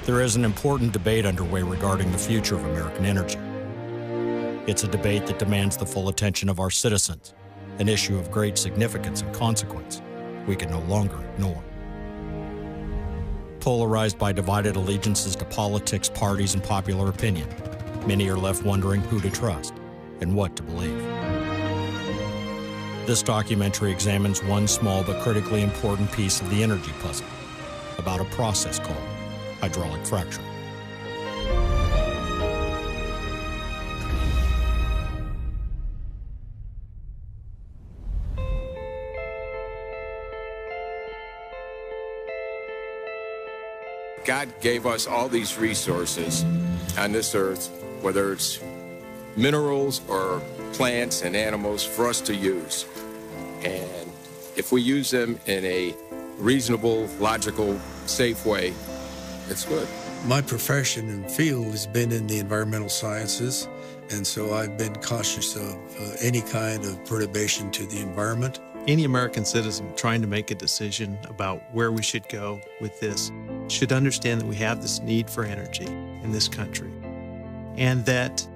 There is an important debate underway regarding the future of American energy. It's a debate that demands the full attention of our citizens, an issue of great significance and consequence we can no longer ignore. Polarized by divided allegiances to politics, parties, and popular opinion, many are left wondering who to trust and what to believe. This documentary examines one small but critically important piece of the energy puzzle, about a process called hydraulic fracturing. God gave us all these resources on this earth, whether it's minerals or plants and animals, for us to use. And if we use them in a reasonable, logical, safe way, it's good. My profession and field has been in the environmental sciences, and so I've been cautious of any kind of perturbation to the environment. Any American citizen trying to make a decision about where we should go with this should understand that we have this need for energy in this country, and that,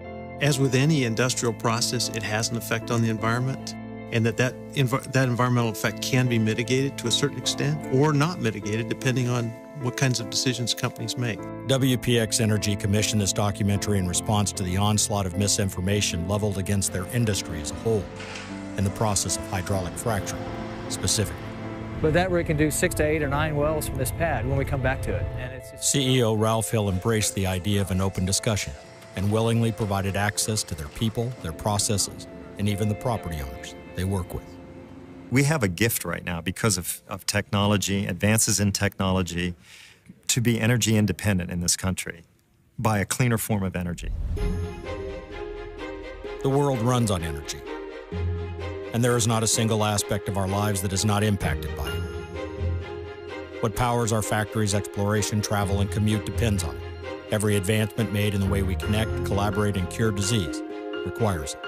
as with any industrial process, it has an effect on the environment, and that environmental effect can be mitigated to a certain extent or not mitigated depending on what kinds of decisions companies make. WPX Energy commissioned this documentary in response to the onslaught of misinformation leveled against their industry as a whole and the process of hydraulic fracturing specifically. But that rig can do 6 to 8 or 9 wells from this pad when we come back to it. And it's CEO Ralph Hill embraced the idea of an open discussion and willingly provided access to their people, their processes, and even the property owners they work with. We have a gift right now because of technology, advances in technology, to be energy independent in this country by a cleaner form of energy. The world runs on energy, and there is not a single aspect of our lives that is not impacted by it. What powers our factories, exploration, travel, and commute depends on it. Every advancement made in the way we connect, collaborate, and cure disease requires it.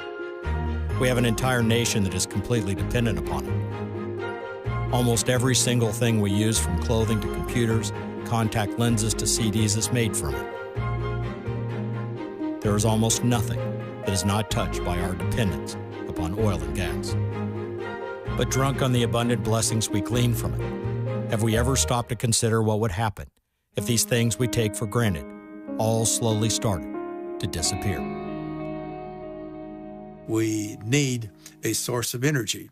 We have an entire nation that is completely dependent upon it. Almost every single thing we use, from clothing to computers, contact lenses to CDs, is made from it. There is almost nothing that is not touched by our dependence upon oil and gas. But drunk on the abundant blessings we glean from it, have we ever stopped to consider what would happen if these things we take for granted all slowly started to disappear? We need a source of energy,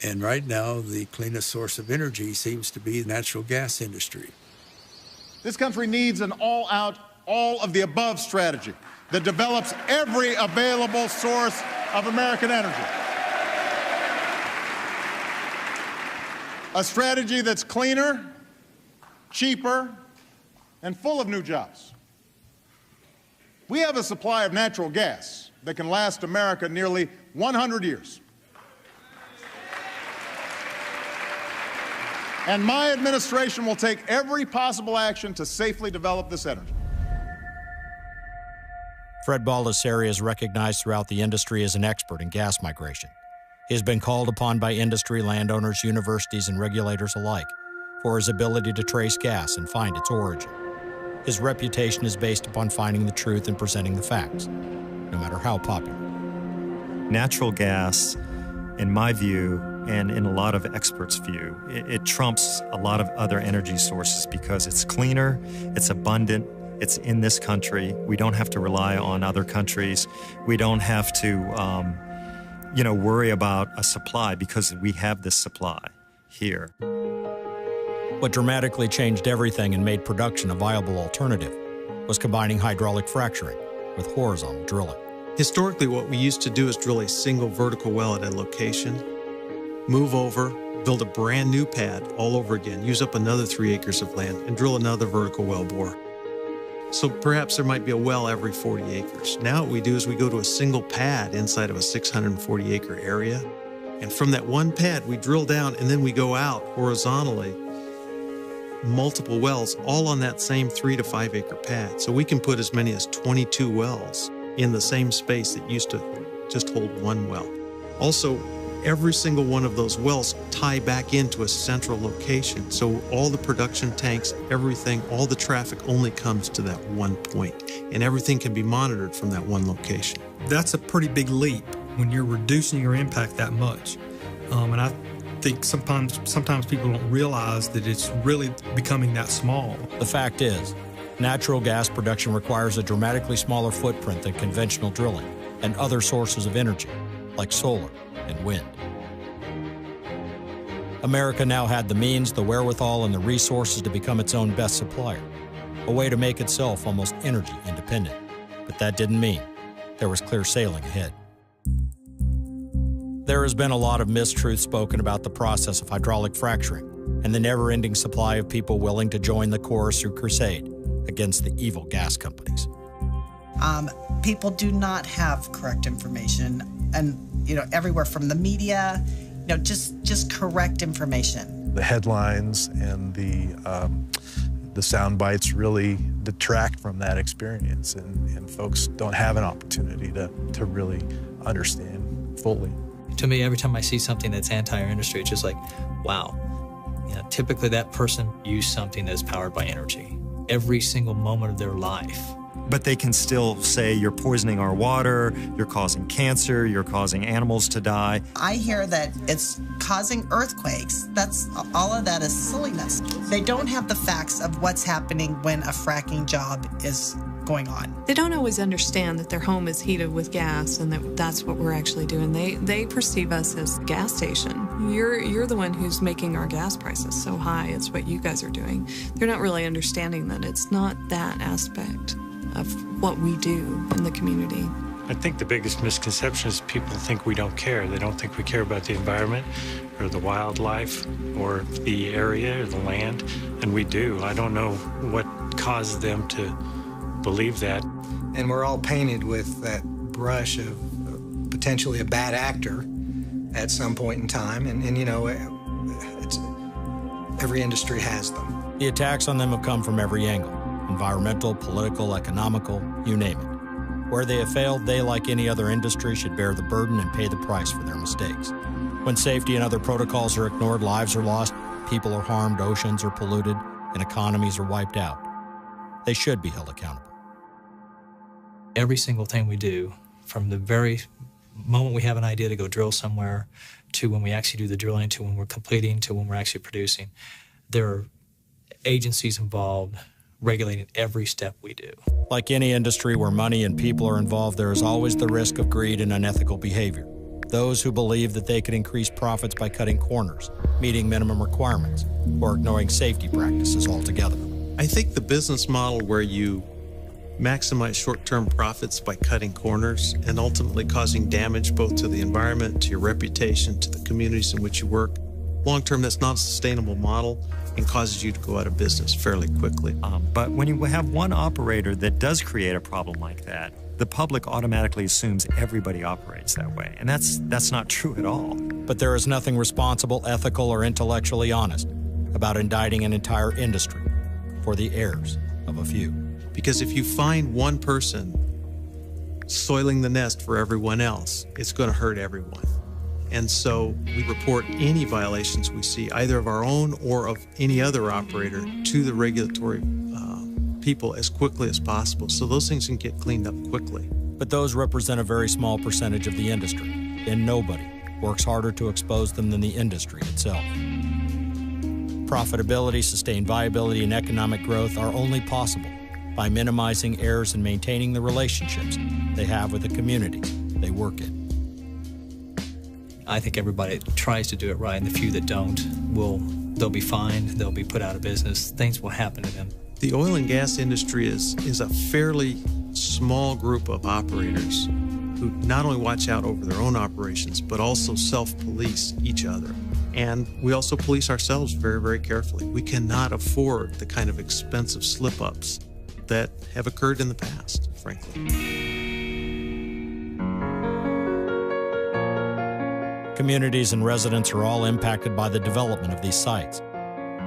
and right now the cleanest source of energy seems to be the natural gas industry. This country needs an all-out, all-of-the-above strategy that develops every available source of American energy. A strategy that's cleaner, cheaper, and full of new jobs. We have a supply of natural gas that can last America nearly 100 years. And my administration will take every possible action to safely develop this energy. Fred Baldessari is recognized throughout the industry as an expert in gas migration. He has been called upon by industry, landowners, universities, and regulators alike for his ability to trace gas and find its origin. His reputation is based upon finding the truth and presenting the facts, no matter how popular. Natural gas, in my view, and in a lot of experts' view, it trumps a lot of other energy sources because it's cleaner, it's abundant, it's in this country. We don't have to rely on other countries. We don't have to, worry about a supply because we have this supply here. What dramatically changed everything and made production a viable alternative was combining hydraulic fracturing with horizontal drilling. Historically, what we used to do is drill a single vertical well at a location, move over, build a brand new pad all over again, use up another 3 acres of land, and drill another vertical well bore. So perhaps there might be a well every 40 acres. Now what we do is we go to a single pad inside of a 640-acre area, and from that one pad we drill down and then we go out horizontally, multiple wells, all on that same 3 to 5 acre pad. So we can put as many as 22 wells in the same space that used to just hold one well. Also, every single one of those wells tie back into a central location. So all the production tanks, everything, all the traffic only comes to that one point, and everything can be monitored from that one location. That's a pretty big leap when you're reducing your impact that much. And I think sometimes people don't realize that it's really becoming that small. The fact is, natural gas production requires a dramatically smaller footprint than conventional drilling and other sources of energy, like solar and wind. America now had the means, the wherewithal, and the resources to become its own best supplier, a way to make itself almost energy independent. But that didn't mean there was clear sailing ahead. There has been a lot of mistruth spoken about the process of hydraulic fracturing and the never-ending supply of people willing to join the chorus or crusade against the evil gas companies. People do not have correct information, and everywhere from the media, just correct information. The headlines and the sound bites really detract from that experience, and folks don't have an opportunity to really understand fully. To me, every time I see something that's anti our industry, it's just like, wow. Typically that person used something that's powered by energy every single moment of their life. But they can still say you're poisoning our water, you're causing cancer, you're causing animals to die. I hear that it's causing earthquakes. All of that is silliness. They don't have the facts of what's happening when a fracking job is going on. They don't always understand that their home is heated with gas and that's what we're actually doing. They perceive us as a gas station. You're the one who's making our gas prices so high. It's what you guys are doing. They're not really understanding that it's not that aspect of what we do in the community. I think the biggest misconception is people think we don't care. They don't think we care about the environment or the wildlife or the area or the land, and we do. I don't know what caused them to believe that. And we're all painted with that brush of potentially a bad actor at some point in time, and every industry has them. The attacks on them have come from every angle. Environmental, political, economical, you name it. Where they have failed, they, like any other industry, should bear the burden and pay the price for their mistakes. When safety and other protocols are ignored, lives are lost, people are harmed, oceans are polluted, and economies are wiped out. They should be held accountable. Every single thing we do, from the very moment we have an idea to go drill somewhere, to when we actually do the drilling, to when we're completing, to when we're actually producing, there are agencies involved regulating every step we do. Like any industry where money and people are involved, there is always the risk of greed and unethical behavior. Those who believe that they could increase profits by cutting corners, meeting minimum requirements, or ignoring safety practices altogether. I think the business model where you maximize short-term profits by cutting corners and ultimately causing damage both to the environment, to your reputation, to the communities in which you work, long-term, that's not a sustainable model and causes you to go out of business fairly quickly. But when you have one operator that does create a problem like that, the public automatically assumes everybody operates that way. And that's not true at all. But there is nothing responsible, ethical, or intellectually honest about indicting an entire industry for the errors of a few. Because if you find one person soiling the nest for everyone else, it's going to hurt everyone. And so we report any violations we see, either of our own or of any other operator, to the regulatory people as quickly as possible, so those things can get cleaned up quickly. But those represent a very small percentage of the industry, and nobody works harder to expose them than the industry itself. Profitability, sustained viability, and economic growth are only possible by minimizing errors and maintaining the relationships they have with the communities they work in. I think everybody tries to do it right, and the few that don't, they'll be fined, they'll be put out of business, things will happen to them. The oil and gas industry is a fairly small group of operators who not only watch out over their own operations, but also self-police each other. And we also police ourselves very, very carefully. We cannot afford the kind of expensive slip-ups that have occurred in the past, frankly. Communities and residents are all impacted by the development of these sites,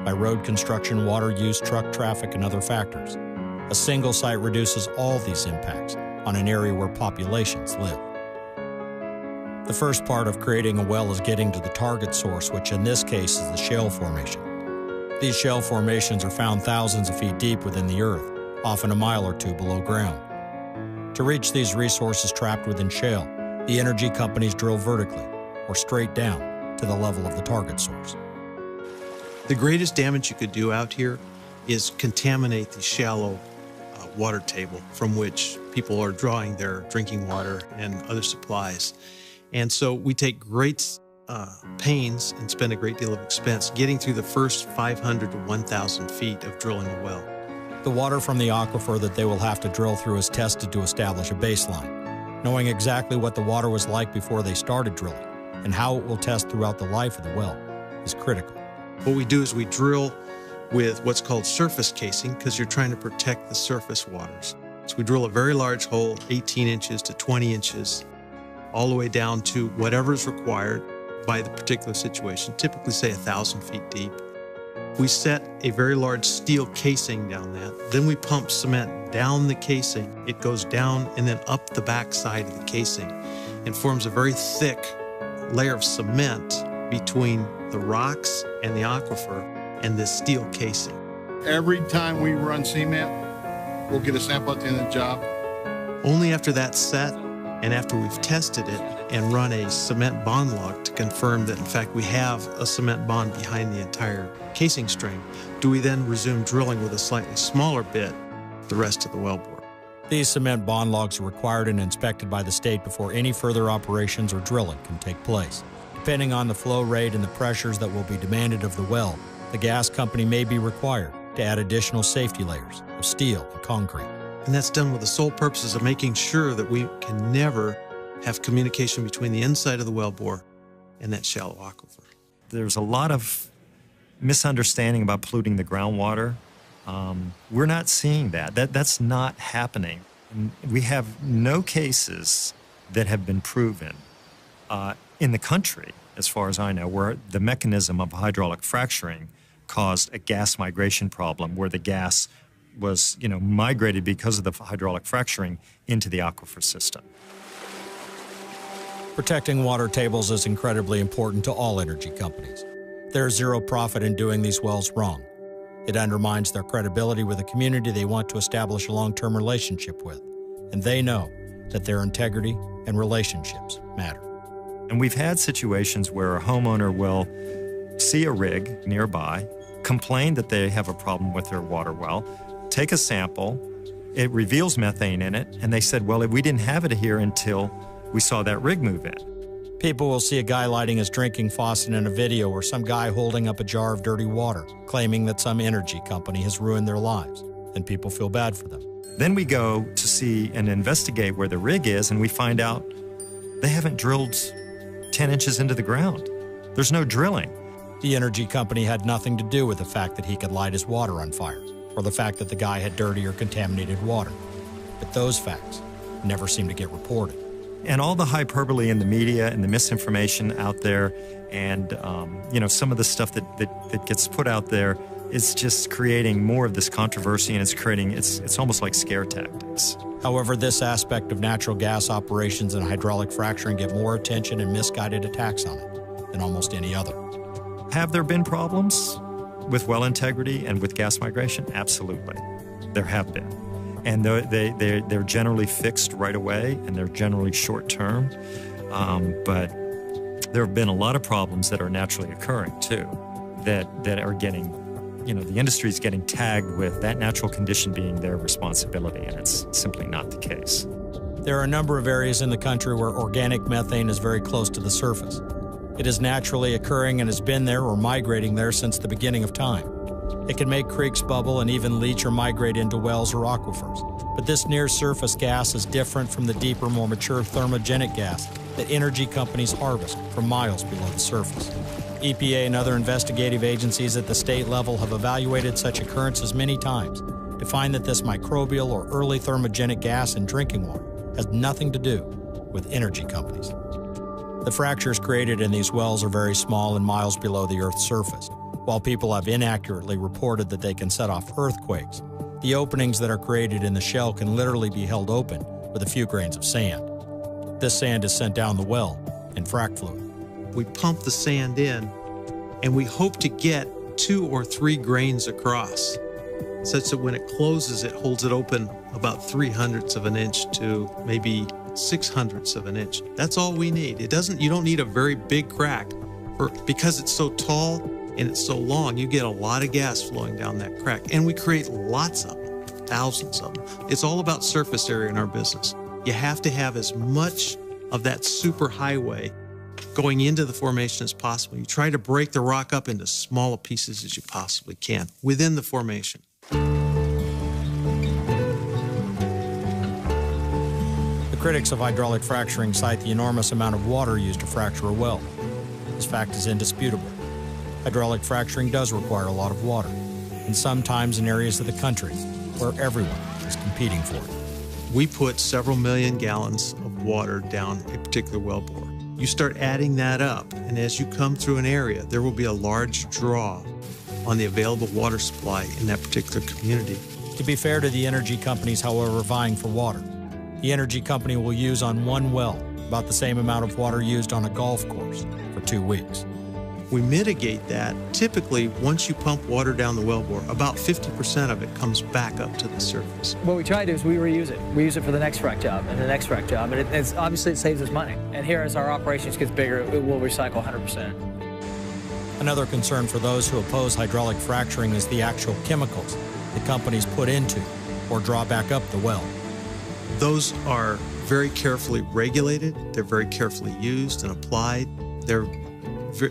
by road construction, water use, truck traffic, and other factors. A single site reduces all these impacts on an area where populations live. The first part of creating a well is getting to the target source, which in this case is the shale formation. These shale formations are found thousands of feet deep within the earth, often a mile or two below ground. To reach these resources trapped within shale, the energy companies drill vertically, or straight down, to the level of the target source. The greatest damage you could do out here is contaminate the shallow water table from which people are drawing their drinking water and other supplies. And so we take great pains and spend a great deal of expense getting through the first 500 to 1,000 feet of drilling a well. The water from the aquifer that they will have to drill through is tested to establish a baseline. Knowing exactly what the water was like before they started drilling and how it will test throughout the life of the well is critical. What we do is we drill with what's called surface casing because you're trying to protect the surface waters. So we drill a very large hole, 18 inches to 20 inches, all the way down to whatever is required by the particular situation, typically say 1,000 feet deep. We set a very large steel casing down that. Then we pump cement down the casing. It goes down and then up the back side of the casing and forms a very thick layer of cement between the rocks and the aquifer and this steel casing. Every time we run cement, we'll get a sample at the end of the job. Only after that's set and after we've tested it and run a cement bond log to confirm that in fact we have a cement bond behind the entire casing string, do we then resume drilling with a slightly smaller bit the rest of the wellbore. These cement bond logs are required and inspected by the state before any further operations or drilling can take place. Depending on the flow rate and the pressures that will be demanded of the well, the gas company may be required to add additional safety layers of steel and concrete. And that's done with the sole purposes of making sure that we can never have communication between the inside of the wellbore and that shallow aquifer. There's a lot of misunderstanding about polluting the groundwater. We're not seeing that. That's not happening. And we have no cases that have been proven in the country, as far as I know, where the mechanism of hydraulic fracturing caused a gas migration problem where the gas was, migrated because of the hydraulic fracturing into the aquifer system. Protecting water tables is incredibly important to all energy companies. There is zero profit in doing these wells wrong. It undermines their credibility with a community they want to establish a long-term relationship with, and they know that their integrity and relationships matter. And we've had situations where a homeowner will see a rig nearby, complain that they have a problem with their water well, take a sample, it reveals methane in it, and they said, well, we didn't have it here until we saw that rig move in. People will see a guy lighting his drinking faucet in a video or some guy holding up a jar of dirty water, claiming that some energy company has ruined their lives, and people feel bad for them. Then we go to see and investigate where the rig is, and we find out they haven't drilled 10 inches into the ground. There's no drilling. The energy company had nothing to do with the fact that he could light his water on fire, or the fact that the guy had dirty or contaminated water. But those facts never seem to get reported. And all the hyperbole in the media and the misinformation out there and, some of the stuff that gets put out there is just creating more of this controversy, and it's almost like scare tactics. However, this aspect of natural gas operations and hydraulic fracturing get more attention and misguided attacks on it than almost any other. Have there been problems with well integrity and with gas migration? Absolutely. There have been. And they're generally fixed right away, and they're generally short-term. But there have been a lot of problems that are naturally occurring, too, that are getting, the industry is getting tagged with that natural condition being their responsibility, and it's simply not the case. There are a number of areas in the country where organic methane is very close to the surface. It is naturally occurring and has been there or migrating there since the beginning of time. It can make creeks bubble and even leach or migrate into wells or aquifers. But this near-surface gas is different from the deeper, more mature thermogenic gas that energy companies harvest from miles below the surface. EPA and other investigative agencies at the state level have evaluated such occurrences many times to find that this microbial or early thermogenic gas in drinking water has nothing to do with energy companies. The fractures created in these wells are very small and miles below the Earth's surface. While people have inaccurately reported that they can set off earthquakes, the openings that are created in the shell can literally be held open with a few grains of sand. This sand is sent down the well and frac fluid. We pump the sand in, and we hope to get 2 or 3 grains across, such that when it closes, it holds it open about 3/100ths of an inch to maybe 6/100ths of an inch. That's all we need. You don't need a very big crack. Because it's so tall and it's so long, you get a lot of gas flowing down that crack. And we create lots of them, thousands of them. It's all about surface area in our business. You have to have as much of that super highway going into the formation as possible. You try to break the rock up into smaller pieces as you possibly can within the formation. The critics of hydraulic fracturing cite the enormous amount of water used to fracture a well. This fact is indisputable. Hydraulic fracturing does require a lot of water, and sometimes in areas of the country where everyone is competing for it. We put several million gallons of water down a particular wellbore. You start adding that up, and as you come through an area, there will be a large draw on the available water supply in that particular community. To be fair to the energy companies, however, vying for water, the energy company will use on one well about the same amount of water used on a golf course for 2 weeks. We mitigate that. Typically, once you pump water down the wellbore, about 50% of it comes back up to the surface. What we try to do is we reuse it. We use it for the next frac job and the next frac job, and it's obviously it saves us money. And here, as our operations gets bigger, it will recycle 100%. Another concern for those who oppose hydraulic fracturing is the actual chemicals the companies put into or draw back up the well. Those are very carefully regulated. They're very carefully used and applied.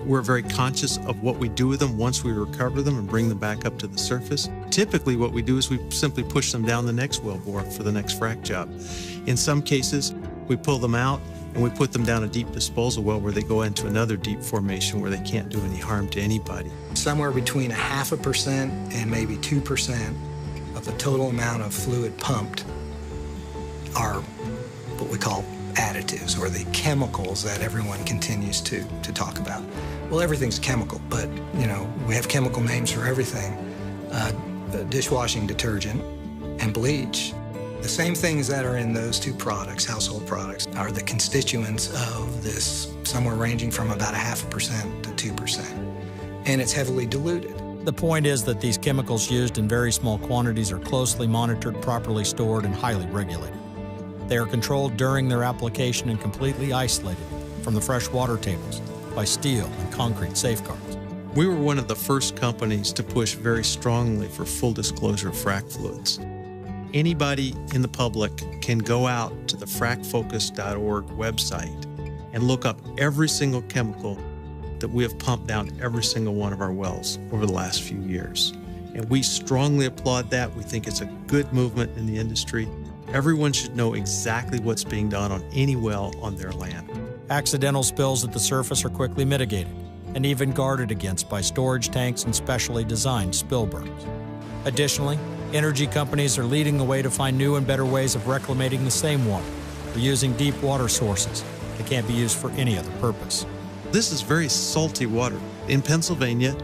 We're very conscious of what we do with them once we recover them and bring them back up to the surface. Typically, what we do is we simply push them down the next wellbore for the next frac job. In some cases, we pull them out and we put them down a deep disposal well where they go into another deep formation where they can't do any harm to anybody. Somewhere between 0.5% and maybe 2% of the total amount of fluid pumped are what we call additives, or the chemicals that everyone continues to talk about. Well, everything's chemical, but we have chemical names for everything. Dishwashing detergent and bleach. The same things that are in those two products, household products, are the constituents of this, somewhere ranging from about 0.5% to 2%. And it's heavily diluted. The point is that these chemicals used in very small quantities are closely monitored, properly stored, and highly regulated. They are controlled during their application and completely isolated from the fresh water tables by steel and concrete safeguards. We were one of the first companies to push very strongly for full disclosure of frac fluids. Anybody in the public can go out to the fracfocus.org website and look up every single chemical that we have pumped down every single one of our wells over the last few years. And we strongly applaud that. We think it's a good movement in the industry. Everyone should know exactly what's being done on any well on their land. Accidental spills at the surface are quickly mitigated and even guarded against by storage tanks and specially designed spill berms. Additionally, energy companies are leading the way to find new and better ways of reclamating the same water or using deep water sources that can't be used for any other purpose. This is very salty water. In Pennsylvania,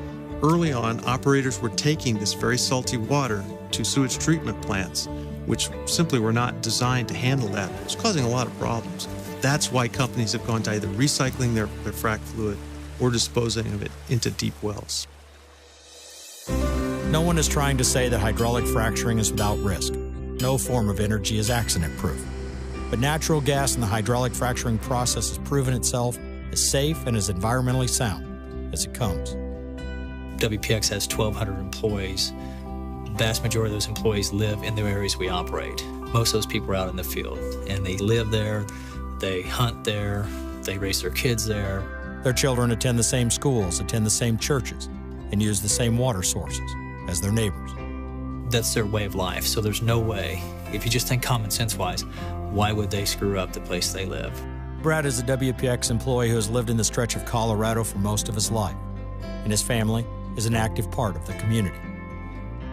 early on, operators were taking this very salty water to sewage treatment plants, which simply were not designed to handle that. It was causing a lot of problems. That's why companies have gone to either recycling their frac fluid or disposing of it into deep wells. No one is trying to say that hydraulic fracturing is without risk. No form of energy is accident-proof. But natural gas in the hydraulic fracturing process has proven itself as safe and as environmentally sound as it comes. WPX has 1,200 employees. The vast majority of those employees live in the areas we operate. Most of those people are out in the field, and they live there, they hunt there, they raise their kids there. Their children attend the same schools, attend the same churches, and use the same water sources as their neighbors. That's their way of life, so there's no way, if you just think common sense-wise, why would they screw up the place they live? Brad is a WPX employee who has lived in the stretch of Colorado for most of his life, and his family is an active part of the community.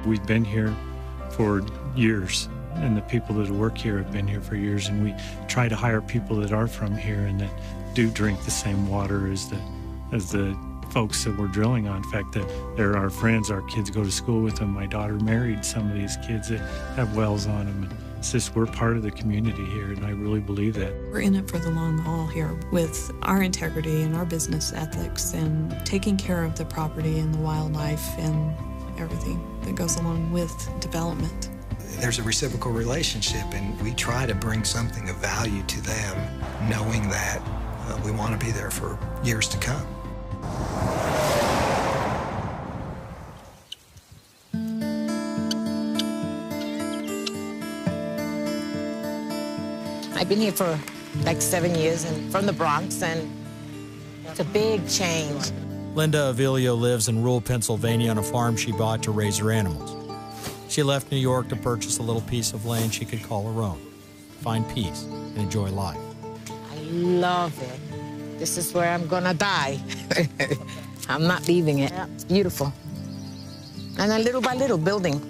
We've been here for years, and the people that work here have been here for years, and we try to hire people that are from here and that do drink the same water as the folks that we're drilling on. In fact, they're our friends. Our kids go to school with them. My daughter married some of these kids that have wells on them, It's just we're part of the community here, and I really believe that. We're in it for the long haul here with our integrity and our business ethics and taking care of the property and the wildlife and everything that goes along with development. There's a reciprocal relationship, and we try to bring something of value to them, knowing that we want to be there for years to come. I've been here for like 7 years and from the Bronx, and it's a big change. Linda Avilio lives in rural Pennsylvania on a farm she bought to raise her animals. She left New York to purchase a little piece of land she could call her own, find peace, and enjoy life. I love it. This is where I'm gonna die. I'm not leaving it. It's beautiful. And then little by little, building.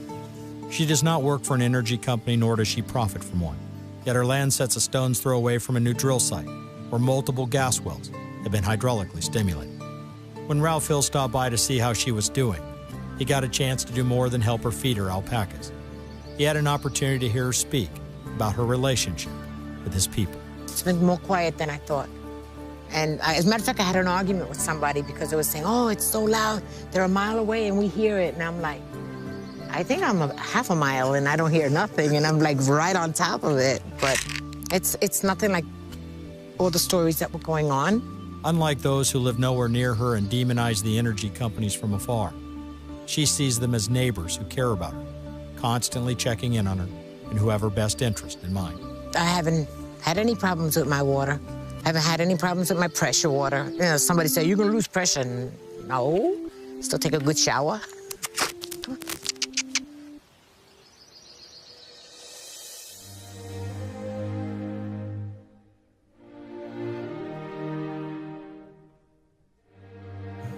She does not work for an energy company, nor does she profit from one. Yet her land sits a stone's throw away from a new drill site, where multiple gas wells have been hydraulically stimulated. When Ralph Hill stopped by to see how she was doing, he got a chance to do more than help her feed her alpacas. He had an opportunity to hear her speak about her relationship with his people. It's been more quiet than I thought. And as a matter of fact, I had an argument with somebody because they were saying, oh, it's so loud. They're a mile away and we hear it. And I'm like, I think I'm half a mile and I don't hear nothing. And I'm like right on top of it. But it's nothing like all the stories that were going on. Unlike those who live nowhere near her and demonize the energy companies from afar, she sees them as neighbors who care about her, constantly checking in on her and who have her best interest in mind. I haven't had any problems with my water. I haven't had any problems with my pressure water. You know, somebody said, you're gonna lose pressure. No, still take a good shower.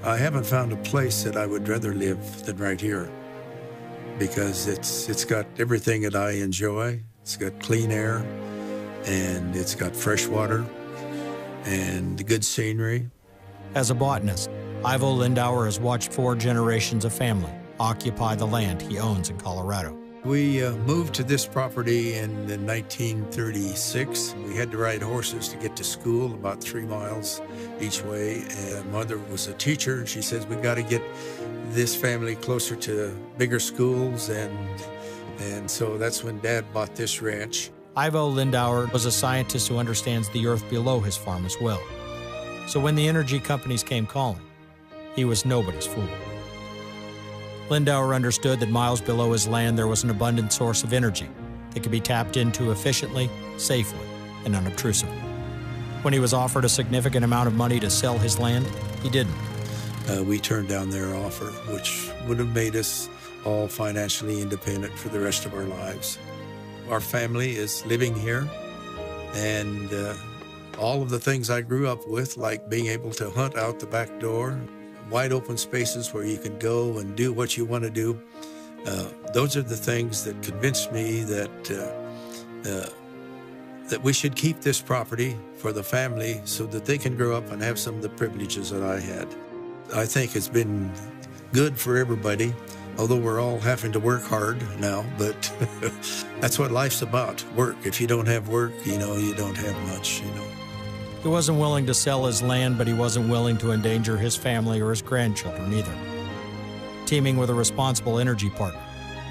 I haven't found a place that I would rather live than right here, because it's got everything that I enjoy. It's got clean air, and it's got fresh water, and good scenery. As a botanist, Ivo Lindauer has watched 4 generations of family occupy the land he owns in Colorado. We moved to this property in 1936. We had to ride horses to get to school, about 3 miles each way. And mother was a teacher, and she says, we got to get this family closer to bigger schools. And so that's when Dad bought this ranch. Ivo Lindauer was a scientist who understands the earth below his farm as well. So when the energy companies came calling, he was nobody's fool. Lindauer understood that miles below his land there was an abundant source of energy that could be tapped into efficiently, safely, and unobtrusively. When he was offered a significant amount of money to sell his land, he didn't. We turned down their offer, which would have made us all financially independent for the rest of our lives. Our family is living here, and all of the things I grew up with, like being able to hunt out the back door, wide open spaces where you can go and do what you want to do, those are the things that convinced me that we should keep this property for the family so that they can grow up and have some of the privileges that I had. I think it's been good for everybody, although we're all having to work hard now, but that's what life's about, work. If you don't have work, you don't have much, He wasn't willing to sell his land, but he wasn't willing to endanger his family or his grandchildren either. Teaming with a responsible energy partner,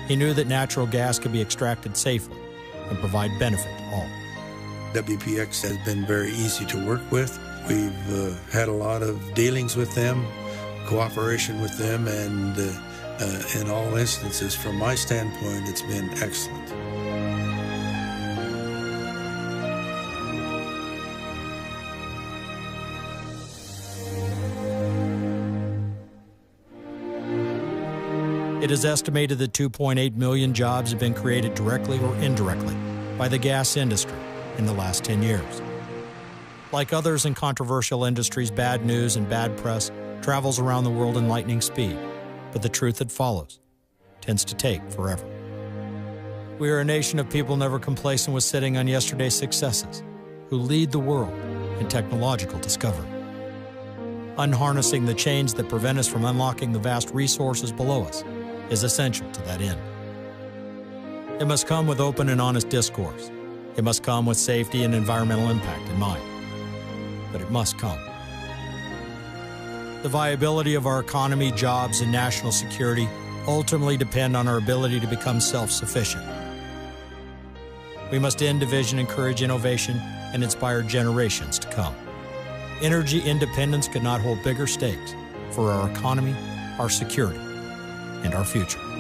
he knew that natural gas could be extracted safely and provide benefit to all. WPX has been very easy to work with. We've had a lot of dealings with them, cooperation with them, and in all instances, from my standpoint, it's been excellent. It is estimated that 2.8 million jobs have been created directly or indirectly by the gas industry in the last 10 years. Like others in controversial industries, bad news and bad press travels around the world in lightning speed, but the truth that follows tends to take forever. We are a nation of people never complacent with sitting on yesterday's successes, who lead the world in technological discovery. Unharnessing the chains that prevent us from unlocking the vast resources below us is essential to that end. It must come with open and honest discourse. It must come with safety and environmental impact in mind. But it must come. The viability of our economy, jobs, and national security ultimately depend on our ability to become self-sufficient. We must end division, encourage innovation, and inspire generations to come. Energy independence could not hold bigger stakes for our economy, our security, and our future.